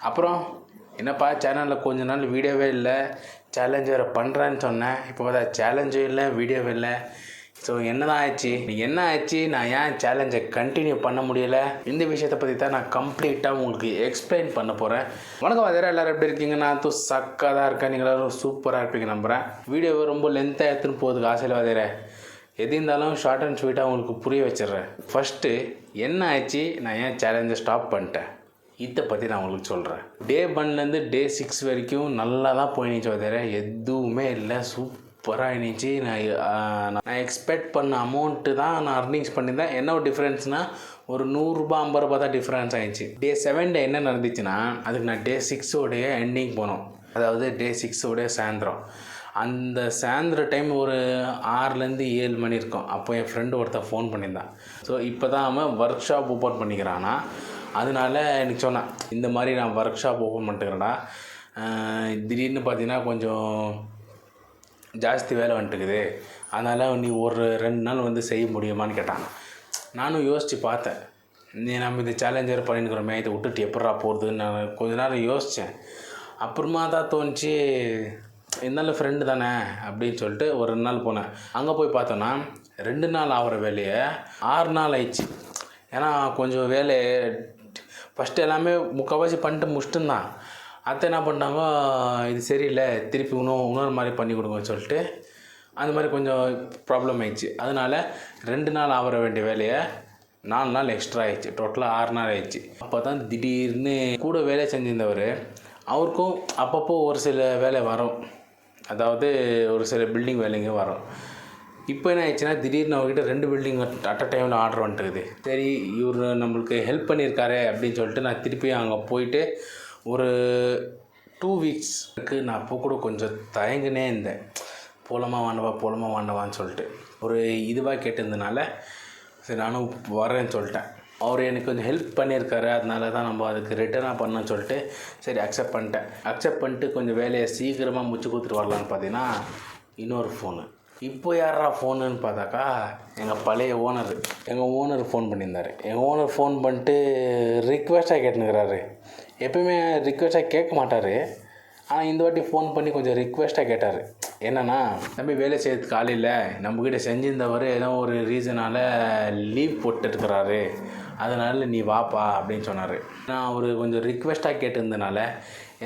அப்புறம் என்னப்பா சேனலில் கொஞ்ச நாள் வீடியோவே இல்லை, சேலஞ்ச் வேறு பண்ணுறேன்னு சொன்னேன். இப்போ பார்த்தா சேலஞ்சும் இல்லை, வீடியோவே இல்லை. ஸோ என்ன ஆச்சு, நான் ஏன் சேலஞ்சை கண்டினியூ பண்ண முடியலை, இந்த விஷயத்தை பற்றி தான் நான் கம்ப்ளீட்டாக உங்களுக்கு எக்ஸ்பிளைன் பண்ண போகிறேன். வணக்கம் வேறு எல்லோரும் எப்படி இருக்கீங்க? நான் சக்காக தான் இருக்கேன், நீங்கள் எல்லோரும் சூப்பராக இருப்பீங்க நம்புகிறேன். வீடியோவை ரொம்ப லென்த்தாக எடுத்துன்னு போகிறதுக்கு ஆசையில் வாதேற எது இருந்தாலும் ஷார்ட் அண்ட் ஸ்வீட்டாக உங்களுக்கு புரிய வச்சிடுறேன். ஃபஸ்ட்டு என்ன ஆச்சு, நான் ஏன் சேலஞ்சை ஸ்டாப் பண்ணிட்டேன், இதை பற்றி நான் உங்களுக்கு சொல்கிறேன். டே 1லேருந்து டே 6 வரைக்கும் நல்லா தான் போயிடுச்சு வாதேற, எதுவுமே இல்லை, சூப்பராக இருந்துச்சு. நான் எக்ஸ்பெக்ட் பண்ண அமௌண்ட்டு தான் நான் அர்னிங்ஸ் பண்ணியிருந்தேன். என்ன ஒரு டிஃப்ரென்ஸ்னால் ஒரு 100 ரூபா 50 ரூபா தான் டிஃப்ரென்ஸ் ஆகிடுச்சு. டே 7 என்ன நடந்துச்சுன்னா, அதுக்கு நான் டே 6 எண்டிங் போனோம். அதாவது டே 6 சாயந்தரம். அந்த சாயந்தர டைம் ஒரு 6லேருந்து 7 மணி இருக்கும். அப்போ என் ஃப்ரெண்டு ஒருத்தர் ஃபோன் பண்ணியிருந்தான். ஸோ இப்போ தான் அவன் ஒர்க் ஷாப் ஓப்பன் பண்ணிக்கிறான்னா, அதனால எனக்கு சொன்னான், இந்த மாதிரி நான் ஒர்க் ஷாப் ஓப்பன் பண்ணிட்டுக்கிறேன்டா, திடீர்னு பார்த்தீங்கன்னா கொஞ்சம் ஜாஸ்தி வேலை வந்துட்டுக்குது, அதனால் நீ ஒரு 2 நாள் வந்து செய்ய முடியுமான்னு கேட்டான். நானும் யோசித்து பார்த்தேன், நம்ம இந்த சேலஞ்சர் பண்ணிட்டுக்கிறோமே, இதை விட்டுட்டு எப்படா போகிறதுன்னு நான் கொஞ்ச நேரம் யோசித்தேன். அப்புறமா தான் தோணுச்சு, இருந்தாலும் ஃப்ரெண்டு தானே அப்படின்னு சொல்லிட்டு ஒரு 2 நாள் போனேன். அங்கே போய் பார்த்தோன்னா 2 நாள் ஆகிற வேலையை 6 நாள் ஆயிடுச்சு. ஏன்னா கொஞ்சம் வேலை ஃபஸ்ட்டு எல்லாமே முக்கால்வாசி பண்ணிட்டு முடிச்சுட்டுந்தான். அத்தை என்ன பண்ணிட்டாங்க, இது சரியில்லை, திருப்பி இன்னொரு மாதிரி பண்ணி கொடுங்கன்னு சொல்லிட்டு அந்த மாதிரி கொஞ்சம் ப்ராப்ளம் ஆயிடுச்சு. அதனால் 2 நாள் ஆகிற வேண்டிய வேலையை 4 நாள் எக்ஸ்ட்ரா ஆயிடுச்சு. டோட்டலாக 6 நாள் ஆயிடுச்சு. அப்போ தான் திடீர்னு கூட வேலை செஞ்சிருந்தவர், அவருக்கும் அப்பப்போ ஒரு சில வேலை வரும், அதாவது ஒரு சில பில்டிங் வேலைங்க வரும். இப்போ என்ன ஆயிடுச்சுன்னா, திடீர்னு அவர்கிட்ட 2 பில்டிங் அட் அ டைமில் ஆர்டர் வந்துட்டுக்குது. சரி, இவர் நம்மளுக்கு ஹெல்ப் பண்ணியிருக்காரு அப்படின்னு சொல்லிட்டு நான் திருப்பி அங்கே போயிட்டு ஒரு 2 வீக்ஸ்க்கு நான் அப்போ கூட கொஞ்சம் தயங்கினே இருந்தேன். போலமா வாண்டவான்னு சொல்லிட்டு ஒரு இதுவாக கேட்டிருந்தனால சரி நானும் வரேன்னு சொல்லிட்டேன். அவர் எனக்கு கொஞ்சம் ஹெல்ப் பண்ணியிருக்காரு, அதனால தான் நம்ம அதுக்கு ரிட்டர்னாக பண்ணோன்னு சொல்லிட்டு சரி அக்செப்ட் பண்ணிட்டு கொஞ்சம் வேலையை சீக்கிரமாக முடிச்சு கொடுத்துட்டு வரலான்னு பார்த்தீங்கன்னா இன்னொரு ஃபோனு. இப்போ யாரா ஃபோனுன்னு பார்த்தாக்கா எங்கள் பழைய ஓனர் ஃபோன் பண்ணியிருந்தார். எங்கள் ஓனர் ஃபோன் பண்ணிட்டு ரிக்வெஸ்ட்டாக கேட்டுனுக்கிறாரு. எப்பயுமே ரிக்வெஸ்ட்டாக கேட்க மாட்டார், ஆனால் இந்த வாட்டி ஃபோன் பண்ணி கொஞ்சம் ரிக்வெஸ்ட்டாக கேட்டார். என்னென்னா, தம்பி வேலை செய்யறதுக்கு ஆள் இல்லை, நம்மக்கிட்ட செஞ்சிருந்தவர் ஏதோ ஒரு ரீசனால் லீவ் போட்டுருக்கிறாரு, அதனால் நீ வாப்பா அப்படின்னு சொன்னார். நான் அவர் கொஞ்சம் ரிக்வெஸ்ட்டாக கேட்டிருந்தனால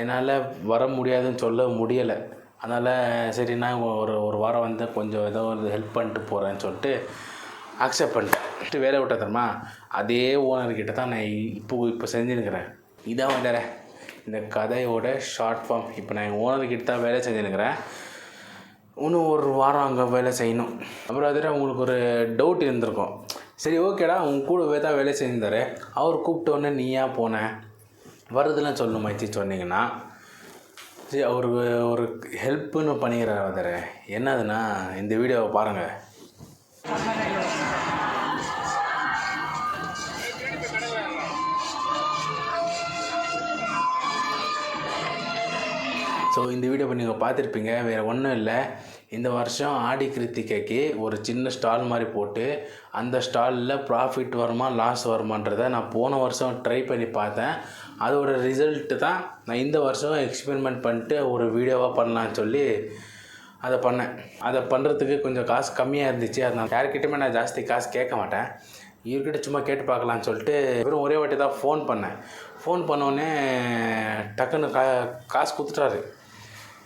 என்னால் வர முடியாதுன்னு சொல்ல முடியலை. அதனால் சரி நான் ஒரு வாரம் வந்து கொஞ்சம் ஏதோ ஒரு ஹெல்ப் பண்ணிட்டு போகிறேன்னு சொல்லிட்டு அக்செப்ட் பண்ணிட்டேன். வேலை விட்ட தரமா அதே ஓனர்கிட்ட தான் நான் இப்போ செஞ்சுருக்கிறேன். இதான் வேற இந்த கதையோட ஷார்ட் ஃபார்ம். இப்போ நான் எங்கள் ஓனர்கிட்ட தான் வேலை செஞ்சுருக்கிறேன். இன்னும் ஒரு வாரம் அங்கே வேலை செய்யணும். அப்புறம் அதில் உங்களுக்கு ஒரு டவுட் இருந்திருக்கும், சரி ஓகேடா உங்க கூடவே தான் வேலை செஞ்சிருந்தார், அவர் கூப்பிட்டோன்னே நீ ஏன் போனேன், வருதுலாம் சொல்லணுமாச்சு சொன்னீங்கன்னா, சரி அவருக்கு ஒரு ஹெல்ப்புன்னு பண்ணிக்கிறார் அதில். என்னதுன்னா, இந்த வீடியோவை பாருங்கள். ஸோ இந்த வீடியோ நீங்கள் பார்த்துருப்பீங்க. வேறு ஒன்றும் இல்லை, இந்த வருஷம் ஆடி கிருத்திகைக்கு ஒரு சின்ன ஸ்டால் மாதிரி போட்டு அந்த ஸ்டாலில் ப்ராஃபிட் வருமா லாஸ் வருமான்றதை நான் போன வருஷம் ட்ரை பண்ணி பார்த்தேன். அதோட ரிசல்ட்டு தான் நான் இந்த வருஷம் எக்ஸ்பெரிமெண்ட் பண்ணிட்டு ஒரு வீடியோவாக பண்ணலான்னு சொல்லி அதை பண்ணேன். அதை பண்ணுறதுக்கு கொஞ்சம் காசு கம்மியாக இருந்துச்சு. அது நான் யார்கிட்டையுமே நான் ஜாஸ்தி காசு கேட்க மாட்டேன், இவர்கிட்ட சும்மா கேட்டு பார்க்கலான்னு சொல்லிட்டு வெறும் ஒரே வாட்டி தான் ஃபோன் பண்ணோடனே டக்குன்னு காசு கொடுத்துட்டாரு.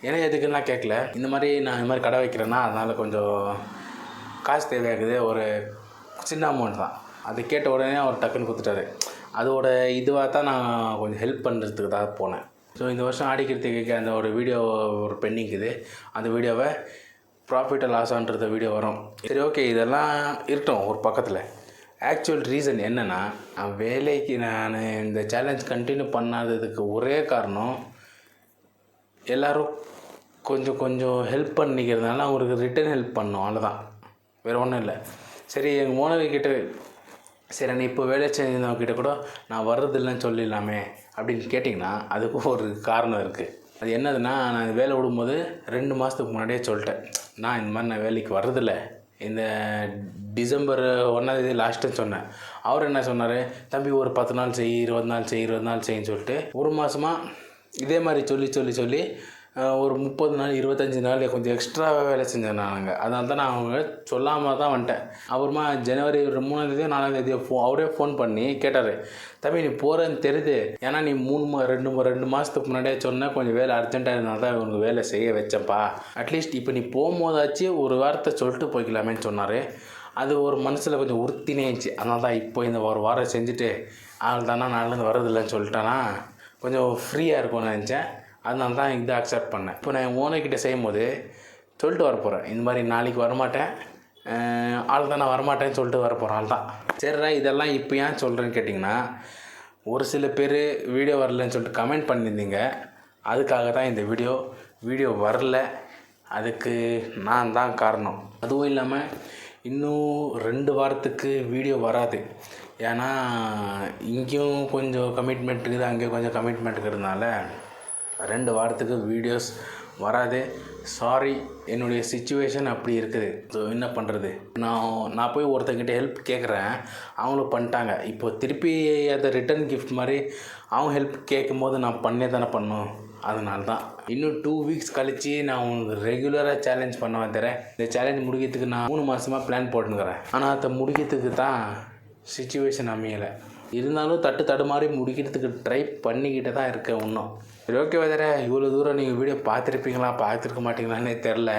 ஏன்னா எதுக்குன்னா கேட்கல, இந்த மாதிரி நான் இந்த மாதிரி கடை வைக்கிறேன்னா அதனால் கொஞ்சம் காசு தேவையாகுது, ஒரு சின்ன அமௌண்ட் தான். அது கேட்ட உடனே அவர் டக்குன்னு கொடுத்துட்டாரு. அதோட இதுவாக தான் நான் கொஞ்சம் ஹெல்ப் பண்ணுறதுக்கு தான் போனேன். ஸோ இந்த வருஷம் ஆடி கிருத்திகைக்கு அந்த ஒரு வீடியோ ஒரு பெண்டிங்குது, அந்த வீடியோவை ப்ராஃபிட் லாஸான்றது வீடியோ வரும். சரி ஓகே, இதெல்லாம் இருக்கட்டும் ஒரு பக்கத்தில். ஆக்சுவல் ரீசன் என்னென்னா, வேலைக்கு நான் இந்த சேலஞ்ச் கண்டினியூ பண்ணாததுக்கு ஒரே காரணம், எல்லோரும் கொஞ்சம் ஹெல்ப் பண்ணிக்கிறதுனால அவங்களுக்கு ரிட்டன் ஹெல்ப் பண்ணோம், அவ்வளோதான், வேறு ஒன்றும் இல்லை. சரி எங்கள் ஓனர்கிட்ட சரி நான் இப்போ வேலை செஞ்சவங்கக்கிட்ட கூட நான் வர்றதில்லைன்னு சொல்லிடலாமே அப்படின்னு கேட்டிங்கன்னா அதுக்கும் ஒரு காரணம் இருக்குது. அது என்னதுன்னா, நான் வேலை விடும்போது 2 மாதத்துக்கு முன்னாடியே சொல்லிட்டேன், நான் இந்த மாதிரி நான் வேலைக்கு வர்றதில்லை, இந்த டிசம்பர் 1 லாஸ்ட்டுன்னு சொன்னேன். அவர் என்ன சொன்னார், தம்பி ஒரு 10 நாள் செய், 20 நாள் செய், 20 நாள் செய்ன்னு சொல்லிட்டு ஒரு மாதமாக இதே மாதிரி சொல்லி ஒரு 30 நாள் 25 நாள் கொஞ்சம் எக்ஸ்ட்ராவாக வேலை செஞ்சேன் நானுங்க. அதனால தான் நான் அவங்க சொல்லாமல் தான் வந்துட்டேன். அப்புறமா ஜனவரி 3 4 அவரே ஃபோன் பண்ணி கேட்டார், தம்பி நீ போகிறேன்னு தெரியுது, ஏன்னா நீ 2 மாதத்துக்கு முன்னாடியே சொன்ன கொஞ்சம் வேலை அர்ஜென்ட்டாக இருந்தால் தான் உனக்கு வேலை செய்ய வச்சேன்ப்பா, அட்லீஸ்ட் இப்போ நீ போகும்போதாச்சு ஒரு வாரத்தை சொல்லிட்டு போய்க்கலாமேன்னு சொன்னார். அது ஒரு மனசில் கொஞ்சம் உறுத்தினே இருந்துச்சு. அதனால தான் இப்போ இந்த ஒரு வாரம் செஞ்சுட்டு ஆள் தானே நாளிலேருந்து வரதில்லைன்னு சொல்லிட்டானா கொஞ்சம் ஃப்ரீயாக இருக்கும்னு நினச்சேன். அதனால தான் இதை அக்செப்ட் பண்ணேன். இப்போ நான் ஓனர்கிட்ட செய்யும்போது சொல்லிட்டு வரப்போகிறேன், இந்த மாதிரி நாளைக்கு வரமாட்டேன், ஆள் தான் நான் வரமாட்டேன்னு சொல்லிட்டு வரப்போகிறேன். ஆள் தான் சரிடா. இதெல்லாம் இப்போ ஏன் சொல்கிறேன்னு கேட்டிங்கன்னா, ஒரு சில பேர் வீடியோ வரலன்னு சொல்லிட்டு கமெண்ட் பண்ணியிருந்தீங்க. அதுக்காக தான் இந்த வீடியோ வரல. அதுக்கு நான் தான் காரணம். அதுவும் இல்லாமல் இன்னும் 2 வாரத்துக்கு வீடியோ வராது. ஏன்னா இங்கேயும் கொஞ்சம் கமிட்மெண்ட் இருக்குது, அங்கேயும் கொஞ்சம் கமிட்மெண்ட் இருக்கிறதுனால 2 வாரத்துக்கு வீடியோஸ் வராது. சாரி, என்னுடைய சிச்சுவேஷன் அப்படி இருக்குது. ஸோ என்ன பண்ணுறது, நான் போய் ஒருத்தங்கிட்ட ஹெல்ப் கேட்குறேன், அவங்களும் பண்ணிட்டாங்க. இப்போ திருப்பி அதை ரிட்டன் கிஃப்ட் மாதிரி அவங்க ஹெல்ப் கேட்கும் போது நான் பண்ணே தானே பண்ணணும். அதனால தான் இன்னும் 2 வீக்ஸ் கழித்து நான் உங்களுக்கு ரெகுலராக சேலஞ்ச் பண்ண வந்துடுறேன். இந்த சேலஞ்ச் முடிக்கிறதுக்கு நான் 3 மாதமாக பிளான் போட்டுக்கிறேன். ஆனால் அதை முடிக்கிறதுக்கு தான் சிச்சுவேஷன் அமையலை. இருந்தாலும் தடுமாறி முடிக்கிறதுக்கு ட்ரை பண்ணிக்கிட்டு தான் இருக்கேன் இன்னும். சரி, ஓகே வேதர, இவ்வளோ தூரம் நீங்கள் வீடியோ பார்த்துருப்பீங்களா பார்த்துருக்க மாட்டீங்களான்னே தெரில.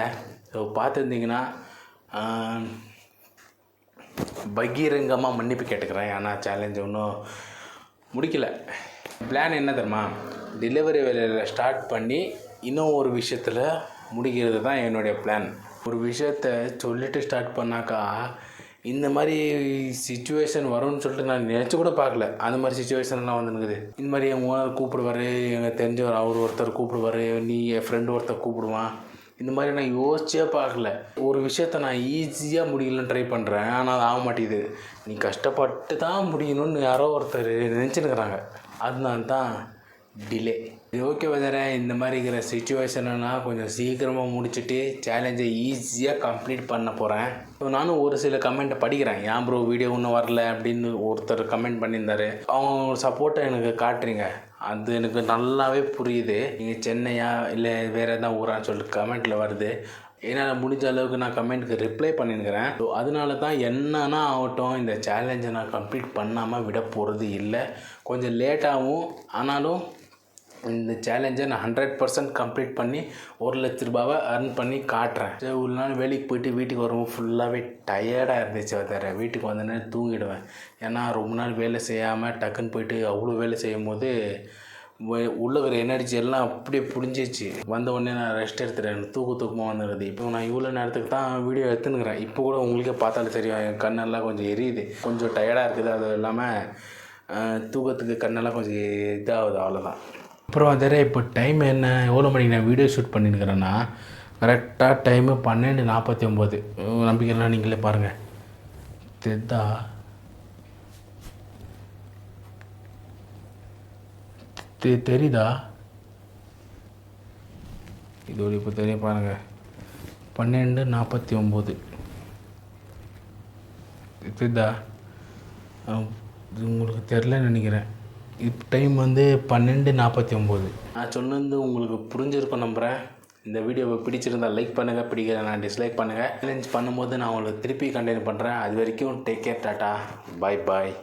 ஸோ பார்த்துருந்தீங்கன்னா பகீரங்கமாக மன்னிப்பு கேட்டுக்கிறேன். ஆனால் சேலஞ்ச் ஒன்றும் முடிக்கலை. பிளான் என்ன தெரியுமா, டெலிவரி வேலையில் ஸ்டார்ட் பண்ணி இன்னும் ஒரு விஷயத்தில் முடிக்கிறது தான் என்னுடைய பிளான். ஒரு விஷயத்த சொல்லிவிட்டு ஸ்டார்ட் பண்ணாக்கா இந்த மாதிரி சிச்சுவேஷன் வரும்னு சொல்லிட்டு நான் நினச்சி கூட பார்க்கல. அந்த மாதிரி சிச்சுவேஷன்லாம் வந்துருக்குது. இந்த மாதிரி என் ஓனர் கூப்பிடுவார், எங்கள் தெரிஞ்சவர் அவர் ஒருத்தர் கூப்பிடுவார், நீ என் ஃப்ரெண்டு ஒருத்தர் கூப்பிடுவான். இந்த மாதிரி நான் யோசிச்சே பார்க்கல. ஒரு விஷயத்த நான் ஈஸியாக முடியலன்னு ட்ரை பண்ணுறேன், ஆனால் அது ஆக மாட்டேங்குது. நீ கஷ்டப்பட்டு தான் முடியணும்னு யாரோ ஒருத்தர் நினச்சிருக்கிறாங்க. அதனால தான் டிலே. இது ஓகே வேறு, இந்த மாதிரி இருக்கிற சிச்சுவேஷனெல்லாம் கொஞ்சம் சீக்கிரமாக முடிச்சுட்டு சேலஞ்சை ஈஸியாக கம்ப்ளீட் பண்ண போகிறேன். ஸோ நானும் ஒரு சில கமெண்ட்டை படிக்கிறேன். ஏன் ப்ரோ வீடியோ ஒன்றும் வரல அப்படின்னு ஒருத்தர் கமெண்ட் பண்ணியிருந்தார். அவங்க சப்போர்ட்டை எனக்கு காட்டுறீங்க, அது எனக்கு நல்லாவே புரியுது. நீங்கள் சென்னையா இல்லை வேறு எதாவது ஊரான்னு சொல்லிட்டு கமெண்ட்டில் வருது. என்னால் முடிஞ்ச அளவுக்கு நான் கமெண்ட்டுக்கு ரிப்ளை பண்ணியிருக்கிறேன். ஸோ அதனால தான் என்னன்னா ஆகட்டும், இந்த சேலஞ்சை நான் கம்ப்ளீட் பண்ணாமல் விட போகிறது இல்லை. கொஞ்சம் லேட்டாகவும் ஆனாலும் இந்த சேலஞ்சை நான் 100% கம்ப்ளீட் பண்ணி 1,00,000 ரூபாவை அர்ன் பண்ணி காட்டுறேன். சரி, ஒரு நாள் வேலைக்கு போயிட்டு வீட்டுக்கு வரும்போது ஃபுல்லாகவே டயர்டாக இருந்துச்சு. வேறு வீட்டுக்கு வந்தோடனே தூங்கிடுவேன். ஏன்னா ரொம்ப நாள் வேலை செய்யாமல் டக்குன்னு போயிட்டு அவ்வளோ வேலை செய்யும் போது உள்ள இருக்கிற எனர்ஜி எல்லாம் அப்படியே புரிஞ்சிச்சு. வந்த உடனே நான் ரெஸ்ட் எடுத்துகிறேன், தூக்கமாக வந்துடுது. இப்போ நான் இவ்வளோ நேரத்துக்கு தான் வீடியோ எடுத்துன்னுக்கிறேன். இப்போ கூட உங்களுக்கே பார்த்தாலும் தெரியும், என் கண்ணெல்லாம் கொஞ்சம் எரியுது, கொஞ்சம் டயர்டாக இருக்குது. அது இல்லாமல் தூக்கத்துக்கு கண்ணெல்லாம் கொஞ்சம் இதாகுது, அவ்வளோதான். அப்புறம் அதே இப்போ டைம் என்ன, எவ்வளோ மணிக்கு நான் வீடியோ ஷூட் பண்ணியிருக்கிறேன்னா கரெக்டாக டைமு 12:49. நம்பிக்கைலாம் நீங்களே பாருங்கள். தெரியுதா? இதோட இப்போ தெரிய பாருங்கள், 12:49 தெரியுதா? இது உங்களுக்கு தெரிலன்னு நினைக்கிறேன். இப்போ டைம் 12:49. நான் சொன்னது உங்களுக்கு புரிஞ்சிருக்கும் நம்புகிறேன். இந்த வீடியோவை பிடிச்சிருந்தால் லைக் பண்ணுங்கள், பிடிக்கல நான் டிஸ்லைக் பண்ணுங்கள். சேலஞ்ச் பண்ணும்போது நான் உங்களுக்கு திருப்பி கண்டினியூ பண்ணுறேன். அது வரைக்கும் டேக் கேர், டாட்டா, பாய் பாய்.